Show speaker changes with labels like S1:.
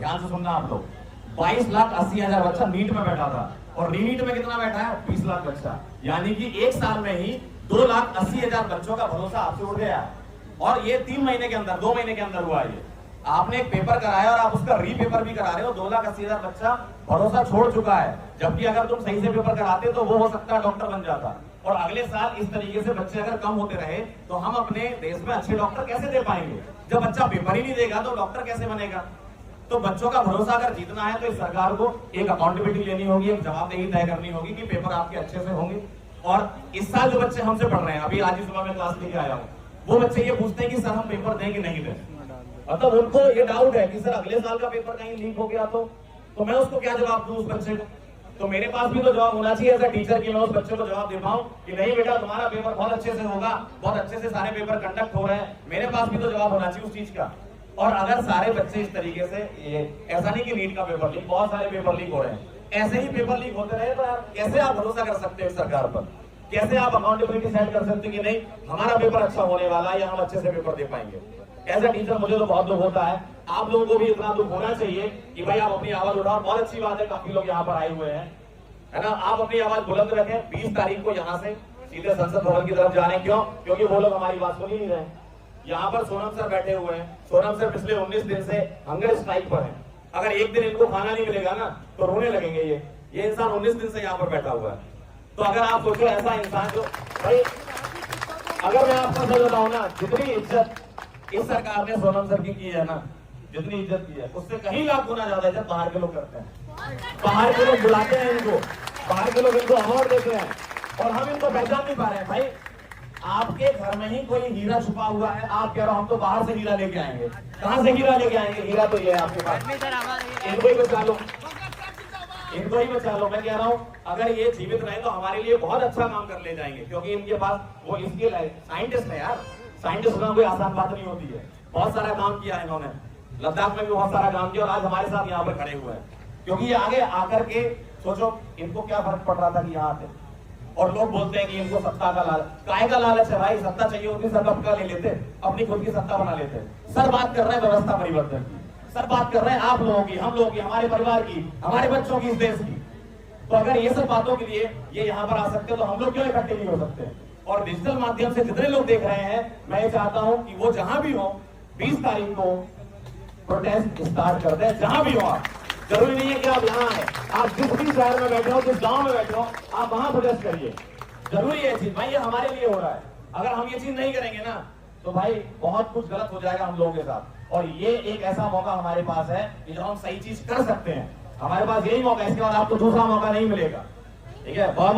S1: ध्यान से सुनना आप लोग, 22,80,000 बच्चा नीट में बैठा था और रीनीट में कितना बैठा है? 20 लाख बच्चा। यानी कि एक साल में ही 2,80,000 बच्चों का भरोसा आपसे उड़ गया और ये 3 महीने के अंदर, 2 महीने के अंदर हुआ ये। आपने एक पेपर कराया और आप उसका रीपेपर भी करा रहे हो। 2,80,000 बच्चा भरोसा छोड़ चुका है, जबकि अगर तुम सही से पेपर कराते तो वो हो सकता है डॉक्टर बन जाता। और अगले साल इस तरीके से बच्चे अगर कम होते रहे तो हम अपने देश में अच्छे डॉक्टर कैसे दे पाएंगे? जब बच्चा पेपर ही नहीं देगा तो डॉक्टर कैसे बनेगा? तो बच्चों का भरोसा अगर जीतना है तो इस सरकार को एक अकाउंटेबिलिटी लेनी होगी, एक जवाबदेही तय करनी होगी कि पेपर आपके अच्छे से होंगे। और इस साल जो बच्चे हमसे पढ़ रहे हैं, अभी आज ही सुबह मैं क्लास लेके आया हूँ, वो बच्चे ये पूछते हैं कि सर हम पेपर दें कि नहीं दें। मतलब उनको ये डाउट है कि सर अगले साल का पेपर कहीं लीक हो गया तो मैं उसको क्या जवाब दूं उस बच्चे को? तो मेरे पास भी तो जवाब होना चाहिए एज अ टीचर कि मैं उस बच्चे को जवाब दे पाऊं कि नहीं बेटा तुम्हारा पेपर बहुत अच्छे से होगा, बहुत अच्छे से सारे पेपर कंडक्ट हो रहे हैं। मेरे पास भी तो जवाब होना चाहिए उस चीज का। और अगर सारे बच्चे इस तरीके से, ऐसा नहीं कि नीट का पेपर लीक, बहुत सारे पेपर लीक हो रहे हैं, ऐसे ही पेपर लीक होते रहे तो यार कैसे आप भरोसा कर सकते हो सरकार पर? कैसे आप अकाउंटेबिलिटी सेट कर सकते हो कि नहीं हमारा पेपर अच्छा होने वाला है या हम अच्छे से पेपर दे पाएंगे? एज अ टीचर मुझे तो बहुत दुख होता है, आप लोगों को भी इतना दुख होना चाहिए कि भाई आप अपनी आवाज उठाओ। बहुत अच्छी बात है, काफी लोग यहाँ पर आए हुए हैं, है ना? आप अपनी आवाज बुलंद रखें। 20 तारीख को यहाँ से सीधे संसद भवन की तरफ जा रहे हैं। क्यों? क्योंकि वो लोग हमारी बात सुन ही नहीं रहे। यहाँ पर सोनम सर बैठे हुए हैं। सोनम सर पिछले 19 दिन से हंगर स्ट्राइक पर हैं। अगर एक दिन इनको खाना नहीं मिलेगा ना तो रोने लगेंगे। ये इंसान 19 दिन से यहाँ पर बैठा हुआ है। तो अगर आप सोचो ऐसा इंसान जो, भाई अगर मैं आपको सच बताऊं ना, जितनी इज्जत इस सरकार ने सोनम सर की है ना, जितनी इज्जत की है उससे कहीं लाख गुना ज्यादा इज्जत बाहर के लोग करते हैं। बाहर के लोग बुलाते हैं इनको, बाहर के लोग इनको अवार्ड देते हैं और हम इनको पहचान नहीं पा रहे हैं। भाई आपके घर में ही कोई हीरा छुपा हुआ है, आप कह रहे हो हम तो बाहर से हीरा लेके आएंगे। कहां से हीरा लेके आएंगे? हीरा तो ये है आपके पास, इनको ही बचा लो, इनको ही बचा लो। मैं कह रहा हूँ अगर ये जीवित रहे तो हमारे लिए बहुत अच्छा काम कर ले जाएंगे, क्योंकि इनके पास वो स्किल है। साइंटिस्ट है यार, साइंटिस्ट होना कोई आसान बात नहीं होती है। बहुत सारा काम किया इन्होंने, लद्दाख में भी बहुत सारा काम किया और आज हमारे साथ यहाँ पर खड़े हुए हैं। क्योंकि ये आगे आकर के सोचो इनको क्या फर्क पड़ रहा था कि यहाँ आते। और लोग बोलते हैं कि इनको सत्ता का लालच, काय का लालच है भाई? सत्ता चाहिए होती सर कब ले लेते, अपनी खुद की सत्ता बना लेते। सर बात कर रहे हैं व्यवस्था परिवर्तन की, सर बात कर रहे हैं आप लोगों की, हम लोगों की, हमारे परिवार की, हमारे बच्चों की, इस देश की। तो अगर ये सब बातों के लिए ये यहाँ पर आ सकते तो हम लोग क्यों इकट्ठे नहीं हो सकते? और डिजिटल माध्यम से जितने लोग देख रहे हैं, मैं ये चाहता हूं कि वो जहां भी हो 20 तारीख को प्रोटेस्ट स्टार्ट कर दें। जहां भी हो आप, जरूरी नहीं है कि आप यहाँ आए, आप जिस भी शहर में बैठे हो, जिस गांव में बैठे हो, आप वहां प्रोटेस्ट करिए। जरूरी है चीज भाई, ये हमारे लिए हो रहा है। अगर हम ये चीज नहीं करेंगे ना तो भाई बहुत कुछ गलत हो जाएगा हम लोगों के साथ। और ये एक ऐसा मौका हमारे पास है कि जो हम सही चीज कर सकते हैं। हमारे पास यही मौका है, इसके बाद आपको दूसरा मौका नहीं मिलेगा। ठीक है, बहुत